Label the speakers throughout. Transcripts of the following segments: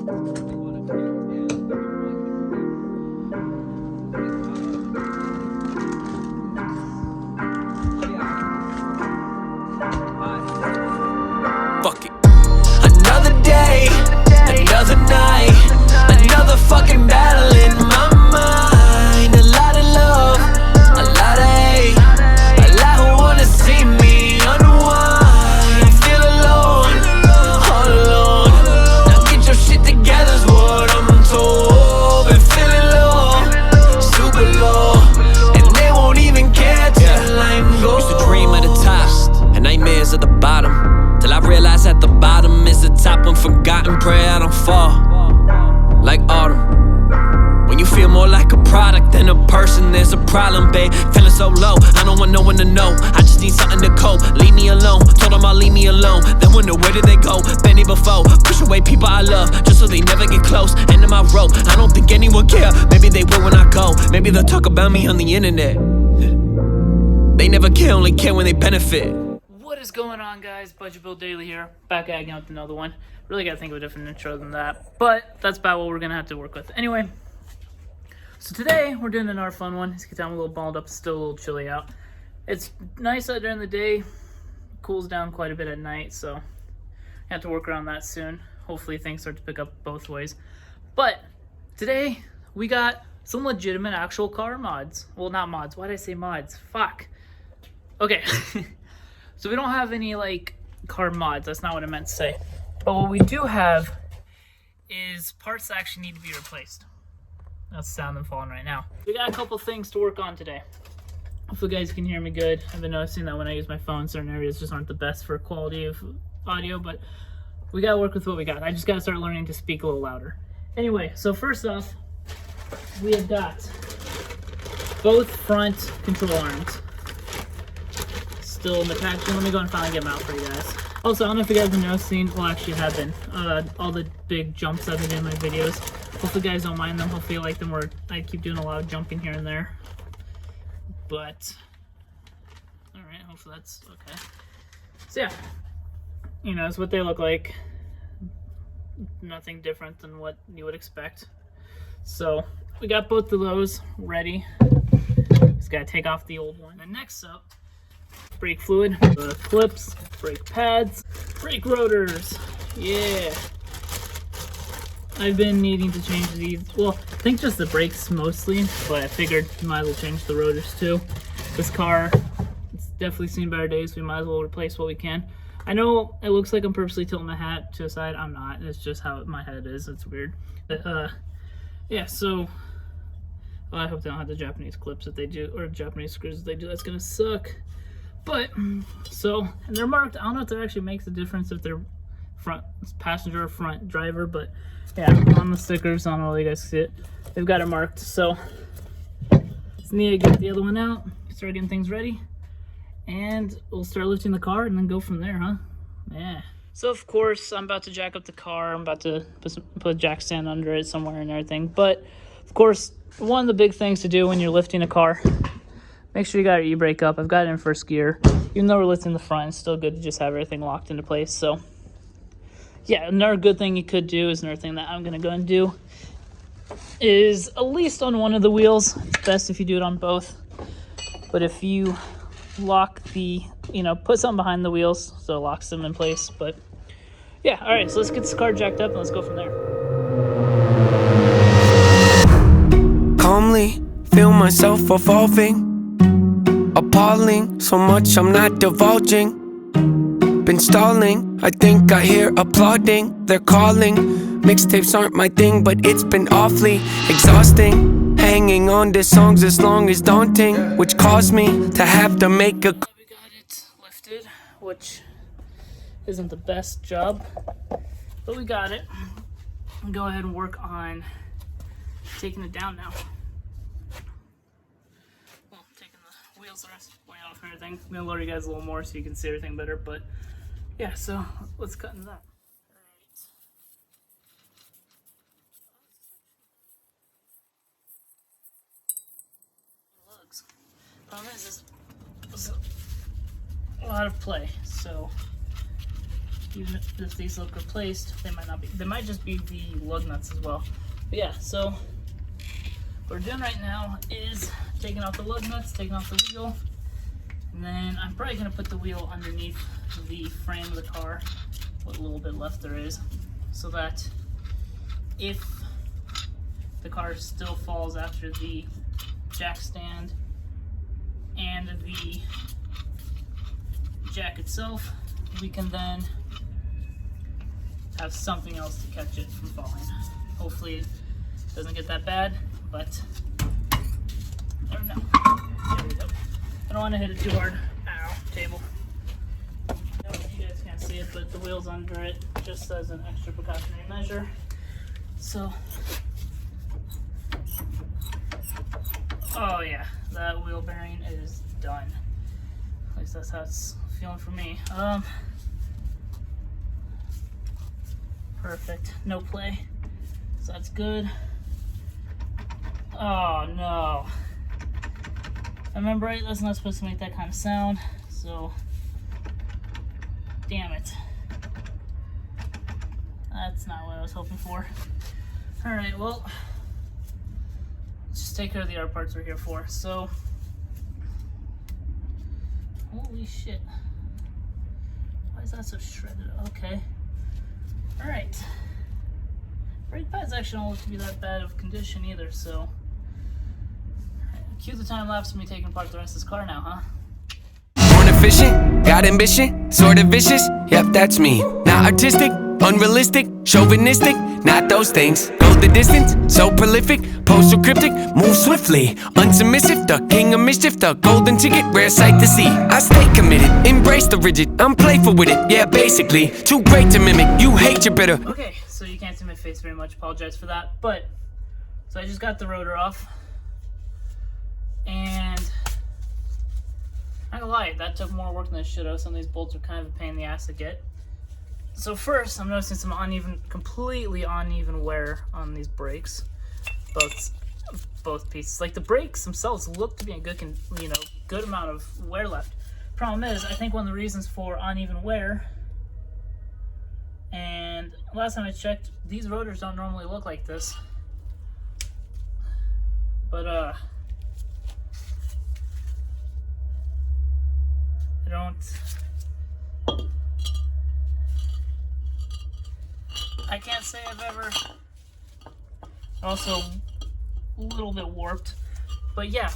Speaker 1: Fuck it. Another day, another night, another fucking battle in my mind. A lot of love, a lot of hate, a lot who wanna see me unwind. I feel alone, all alone. Now get your shit together's what I'm told. Been feeling low, super low, and they won't even care till I'm gone. Used to dream at the top and nightmares at the bottom, till I realize at the bottom is the top. Unforgotten, pray I don't fall like autumn. When you feel more like a product than a person, there's a problem, babe. Feeling so low, I don't want no one to know. I just need something to cope, leave me alone. Told them I'll leave me alone, then wonder where did they go? Been here before, push away people I love, just so they never get close. End of my road, I don't think anyone care. Maybe they will when I go, maybe they'll talk about me on the internet. They never care, only care when they benefit.
Speaker 2: What is going on, guys? Budget Bill Daily here, back again with another one. Really gotta think of a different intro than that, but that's about what we're gonna have to work with. Anyway, so today we're doing another fun one. As you can tell, I'm a little balled up, still a little chilly out. It's nice out during the day, cools down quite a bit at night, so I have to work around that soon. Hopefully things start to pick up both ways. But today we got some legitimate actual car mods. Well, not mods. Why did I say mods? Fuck. Okay. So we don't have any like car mods, that's not what I meant to say. But what we do have is parts that actually need to be replaced. That's the sound I'm falling right now. We got a couple things to work on today. Hopefully you guys can hear me good. I've been noticing that when I use my phone, certain areas just aren't the best for quality of audio, but we gotta work with what we got. I just gotta start learning to speak a little louder. Anyway, so first off, we have got both front control arms still in the packaging. Let me go and finally get them out for you guys. Also, I don't know if you guys have been noticing, well actually have been, all the big jumps I've been doing in my videos. Hopefully you guys don't mind them. Hopefully you like them, where I keep doing a lot of jumping here and there. But, alright, hopefully that's okay. So yeah, you know, it's what they look like. Nothing different than what you would expect. So, we got both of those ready. Just gotta take off the old one. And next up, brake fluid, clips, brake pads, brake rotors. Yeah. I've been needing to change these. Well, I think just the brakes mostly, but I figured we might as well change the rotors too. This car, it's definitely seen better days. We might as well replace what we can. I know it looks like I'm purposely tilting my hat to the side. I'm not. It's just how my head is. It's weird. But, yeah, so well, I hope they don't have the Japanese clips if they do, or Japanese screws if they do. That's gonna suck. But, so, and they're marked. I don't know if that actually makes a difference if they're front passenger or front driver, but yeah, on the stickers, I don't know if you guys see it, they've got it marked. So, just need to get the other one out, start getting things ready, and we'll start lifting the car and then go from there, huh? Yeah. So, of course, I'm about to jack up the car. I'm about to put a jack stand under it somewhere and everything. But, of course, one of the big things to do when you're lifting a car, make sure you got your e-brake up. I've got it in first gear. Even though we're lifting the front, it's still good to just have everything locked into place. So, yeah, another good thing you could do is another thing that I'm going to go and do is at least on one of the wheels. It's best if you do it on both. But if you lock the, you know, put something behind the wheels so it locks them in place. But, yeah, all right, so let's get this car jacked up and let's go from there.
Speaker 1: Calmly feel myself evolving, appalling, so much I'm not divulging. Been stalling, I think I hear applauding. They're calling, mixtapes aren't my thing, but it's been awfully exhausting. Hanging on to songs as long as daunting, which caused me to have to make a...
Speaker 2: We got it lifted, which isn't the best job, but we got it. I'll go ahead and work on taking it down now. Well, taking the wheels the rest way off and everything. I'm gonna lower you guys a little more so you can see everything better, but yeah, so let's cut into that. Lugs. Problem is a lot of play, so even if these look replaced, they might not be. They might just be the lug nuts as well. But yeah, so what we're doing right now is taking off the lug nuts, taking off the wheel, and then I'm probably gonna put the wheel underneath the frame of the car, what little bit left there is, so that if the car still falls after the jack stand and the jack itself, we can then have something else to catch it from falling. Hopefully it doesn't get that bad, but never know. There we go. I don't want to hit it too hard. Ow, table. You guys can't see it, but the wheel's under it just as an extra precautionary measure. So, oh yeah, that wheel bearing is done. At least that's how it's feeling for me. Perfect, no play, so that's good. Oh no, if I remember right, that's not supposed to make that kind of sound, so damn it. That's not what I was hoping for. Alright, well, let's just take care of the other parts we're here for. So, holy shit. Why is that so shredded? Okay. Alright. Brake pads actually don't look to be that bad of condition either, so. Cue the time lapse of me taking apart the rest of this car now, huh?
Speaker 1: Born efficient, got ambition, sort of vicious, yep, that's me. Not artistic, unrealistic, chauvinistic, not those things. Go the distance, so prolific, postal cryptic, move swiftly, unsubmissive, the king of mischief, the golden ticket, rare sight to see. I stay committed, embrace the rigid, I'm playful with it, yeah, basically. Too great to mimic, you hate your bitter.
Speaker 2: Okay, so you can't see my face very much, apologize for that, but, so I just got the rotor off, and not gonna lie, that took more work than it should have. Some of these bolts are kind of a pain in the ass to get. So first, I'm noticing some completely uneven wear on these brakes, both pieces. Like the brakes themselves look to be in good amount of wear left. Problem is, I think one of the reasons for uneven wear, and last time I checked, these rotors don't normally look like this, but I can't say I've ever, also a little bit warped, but yeah,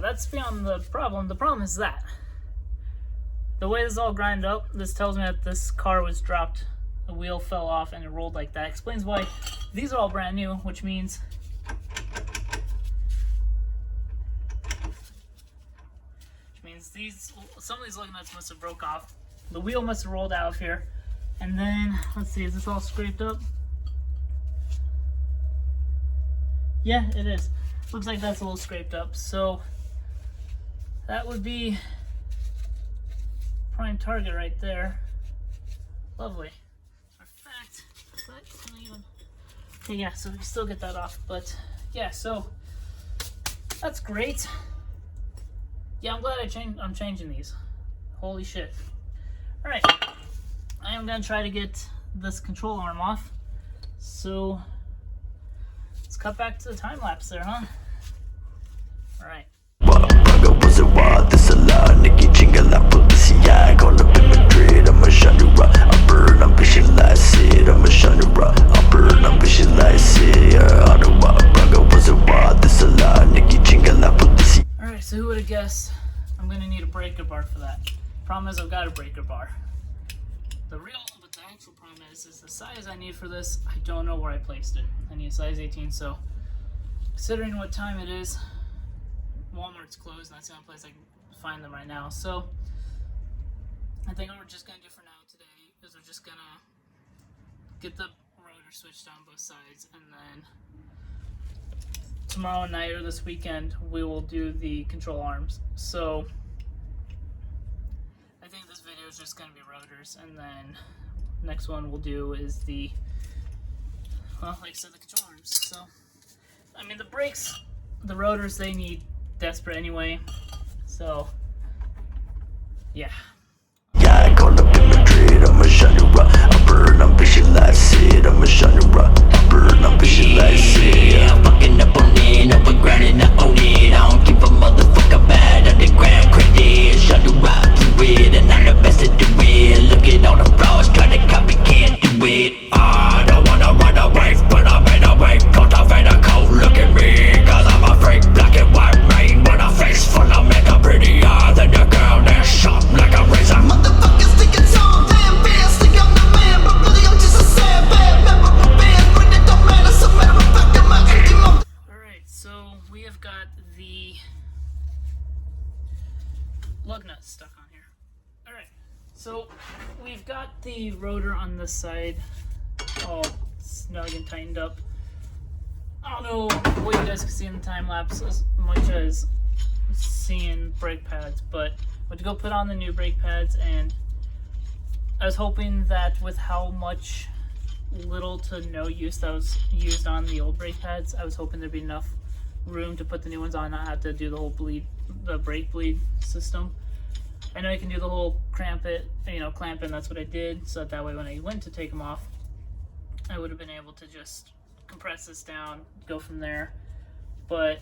Speaker 2: that's beyond the problem. The problem is that the way this is all grinded up, this tells me that this car was dropped, the wheel fell off and it rolled like that. Explains why these are all brand new, which means some of these lug nuts must have broke off. The wheel must have rolled out of here. And then, let's see, is this all scraped up? Yeah, it is. Looks like that's a little scraped up. So, that would be prime target right there. Lovely. In fact, okay, yeah, so we can still get that off. But, yeah, so, that's great. Yeah, I'm glad I'm changing these. Holy shit. Alright. I am going to try to get this control arm off. So, let's cut back to the time lapse there, huh? Alright. Alright, so who would have guessed I'm going to need a breaker bar for that? Problem is I've got a breaker bar. But the actual problem is the size I need for this, I don't know where I placed it. I need a size 18, so considering what time it is, Walmart's closed, and that's the only place I can find them right now. So I think what we're just going to do for now today is we're just going to get the rotor switched on both sides, and then tomorrow night or this weekend we will do the control arms. So I think this video is just going to be rotors, and then next one we'll do is the, well, like I said, the control arms. So, I mean, the brakes, the rotors, they need desperate anyway. So, yeah. Yeah, I call up in Madrid, I'ma shut you up.
Speaker 1: Burn, I'm visualize it, I'm a genre. Burn, I'm visualize it. Yeah, I'm fucking up on it, overgrounded, I own it. I don't give a motherfucker bad underground credit. Genre, do it, and I'm the best to do it. Look at all the flaws, try to copy, can't do it. I don't wanna run away, but I'm in a way. Cultivate a code, look at me, cause I'm a freak. Black and white rain, with a face full of makeup, prettier than the girl that's sharp like a razor.
Speaker 3: Motherfuckers think it's all damn bad. Think I'm the man, but really I'm just a sad bad member of a band. But it don't matter, so matter of fact, I'm an empty mother.
Speaker 2: Alright, so we have got the lug nut stuck on here. Alright, so we've got the rotor on this side all snug and tightened up. I don't know what you guys can see in the time lapse as much as seeing brake pads, but I went to go put on the new brake pads, and I was hoping that with how much little to no use that was used on the old brake pads, I was hoping there'd be enough room to put the new ones on, not have to do the whole the brake bleed system. I know you can do the whole clamp it, clamp in, that's what I did, so that way when I went to take them off, I would have been able to just compress this down, go from there. But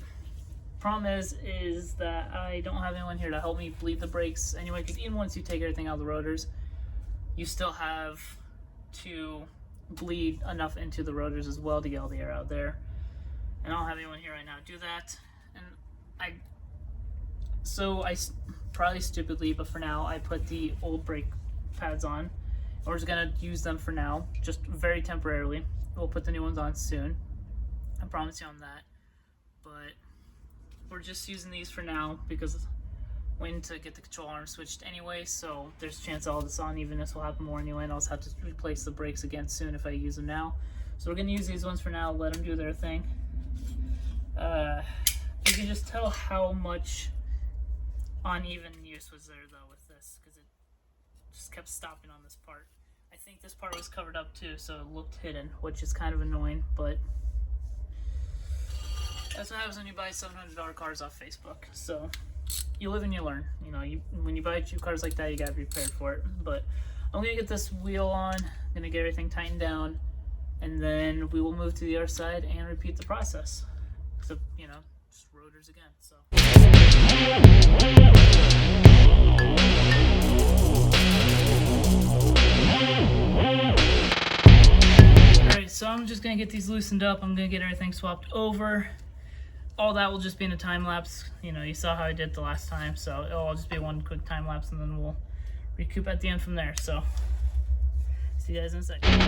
Speaker 2: problem is that I don't have anyone here to help me bleed the brakes anyway, because even once you take everything out of the rotors, you still have to bleed enough into the rotors as well to get all the air out there. And I don't have anyone here right now to do that. And I probably stupidly, but for now, I put the old brake pads on. We're just gonna use them for now, just very temporarily. We'll put the new ones on soon. I promise you on that. But we're just using these for now because I'm waiting to get the control arm switched anyway, so there's a chance all this unevenness will happen more anyway, and I'll just have to replace the brakes again soon if I use them now. So we're gonna use these ones for now, let them do their thing. You can just tell how much uneven use was there though with this, because it just kept stopping on this part. I think this part was covered up too, so it looked hidden, which is kind of annoying, but that's what happens when you buy $700 cars off Facebook. So you live and you learn. When you buy cheap cars like that, you gotta be prepared for it. But I'm gonna get this wheel on, I'm gonna get everything tightened down, and then we will move to the other side and repeat the process. Except, just rotors again. So. Alright, so I'm just gonna get these loosened up. I'm gonna get everything swapped over. All that will just be in a time lapse. You saw how I did the last time, so it'll all just be one quick time lapse, and then we'll recoup at the end from there. So, see you guys in a second.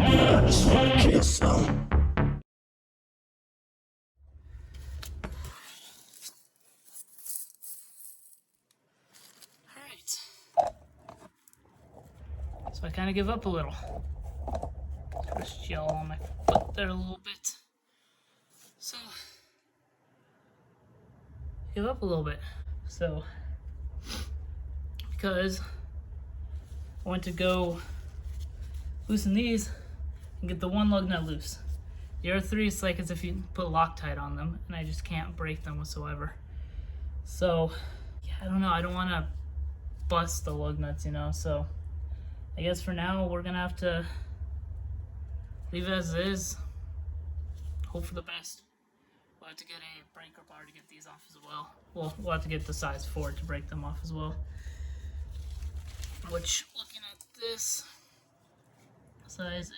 Speaker 1: I just wanna kill some.
Speaker 2: Alright. So I kind of give up a little. Just yell on my foot there a little bit. So, give up a little bit. So, because I went to go loosen these and get the one lug nut loose. The other three, it's like as if you put Loctite on them, and I just can't break them whatsoever. So, yeah, I don't know. I don't want to bust the lug nuts, so I guess for now we're gonna have to leave it as it is. Hope for the best. We'll have to get a breaker bar to get these off as well. We'll have to get the size 4 to break them off as well. Which, looking at this size,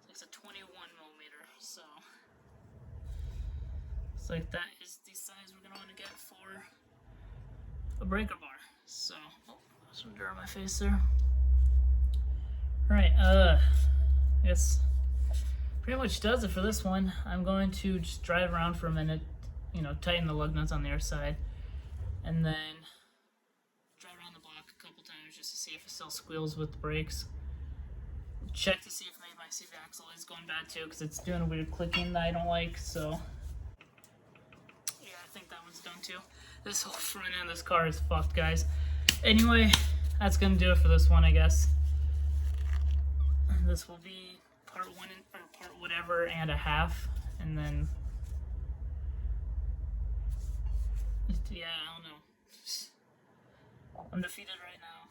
Speaker 2: it's a 21 millimeter. So it's like that is the size we're gonna want to get for a breaker bar. So, some dirt on my face there. Alright, I guess pretty much does it for this one. I'm going to just drive around for a minute, tighten the lug nuts on the other side, and then drive around the block a couple times just to see if it still squeals with the brakes. Check to see if maybe my CV axle is going bad too, because it's doing a weird clicking that I don't like, so yeah, I think that one's done too. This whole front end of this car is fucked, guys. Anyway, that's gonna do it for this one, I guess. This will be part 1 or part whatever and a half, and then Yeah, I don't know. I'm defeated right now.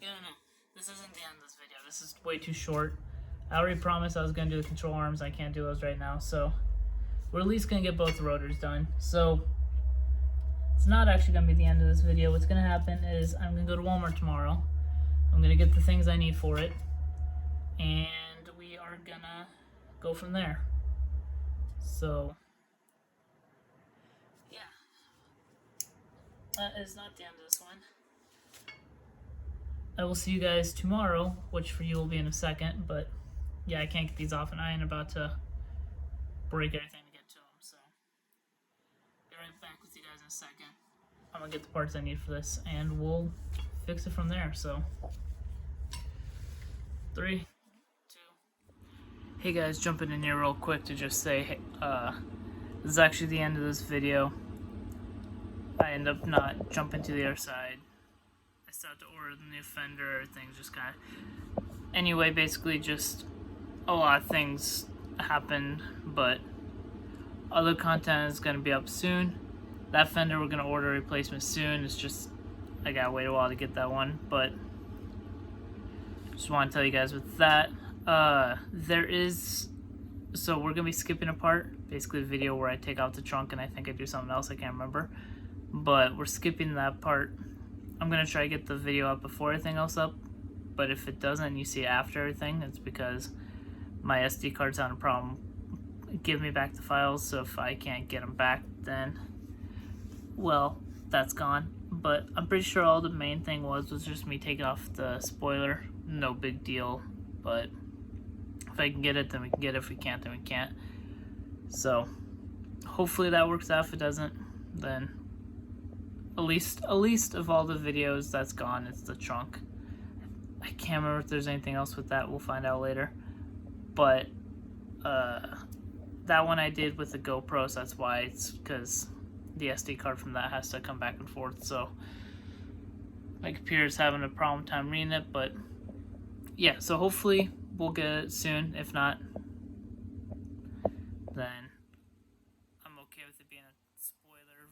Speaker 2: Yeah, no. This isn't the end of this video. This is way too short. I already promised I was going to do the control arms. I can't do those right now, so we're at least going to get both the rotors done. So it's not actually going to be the end of this video. What's going to happen is I'm going to go to Walmart tomorrow. I'm going to get the things I need for it, and we are going to go from there. So yeah, that is not the end of this one. I will see you guys tomorrow, which for you will be in a second, but yeah, I can't get these off, and I ain't about to break everything to get to them, so be right back with you guys in a second. I'm gonna get the parts I need for this, and we'll fix it from there, so 3, 2. Hey guys, jumping in here real quick to just say, hey, this is actually the end of this video. I end up not jumping to the other side. I still have to order the new fender, things just kind of... Anyway, basically just a lot of things happened, but other content is going to be up soon. That fender, we're going to order a replacement soon. It's just, I got to wait a while to get that one, but just want to tell you guys with that. So we're going to be skipping a part, basically a video where I take out the trunk and I think I do something else, I can't remember. But we're skipping that part. I'm going to try to get the video up before everything else up, but if it doesn't, you see it after everything, it's because my SD card's having a problem. Give me back the files, so if I can't get them back, then, well, that's gone. But I'm pretty sure all the main thing was just me taking off the spoiler. No big deal, but if I can get it, then we can get it. If we can't, then we can't. So hopefully that works out. If it doesn't, then at least of all the videos that's gone, it's the trunk. I can't remember if there's anything else with that. We'll find out later. But that one I did with the GoPro, so that's why. It's because the SD card from that has to come back and forth. So my computer's having a problem time reading it. But yeah, so hopefully we'll get it soon. If not, then I'm okay with it being a spoiler.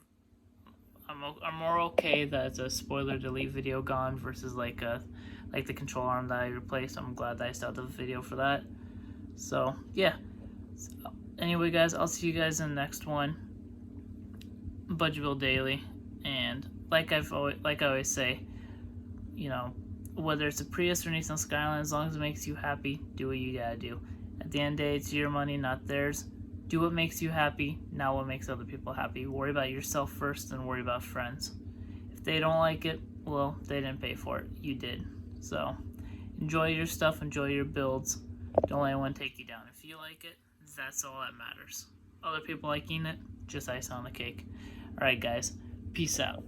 Speaker 2: I'm more okay that it's a spoiler delete video gone versus like the control arm that I replaced. I'm glad that I still have the video for that. So yeah. So, anyway, guys, I'll see you guys in the next one. Budget Bill Daily, and like I always say, you know, whether it's a Prius or Nissan Skyline, as long as it makes you happy, do what you gotta do. At the end of the day, it's your money, not theirs. Do what makes you happy, not what makes other people happy. Worry about yourself first, and worry about friends. If they don't like it, well, they didn't pay for it. You did. So enjoy your stuff, enjoy your builds. Don't let anyone take you down. If you like it, that's all that matters. Other people liking it, just ice on the cake. Alright guys, peace out.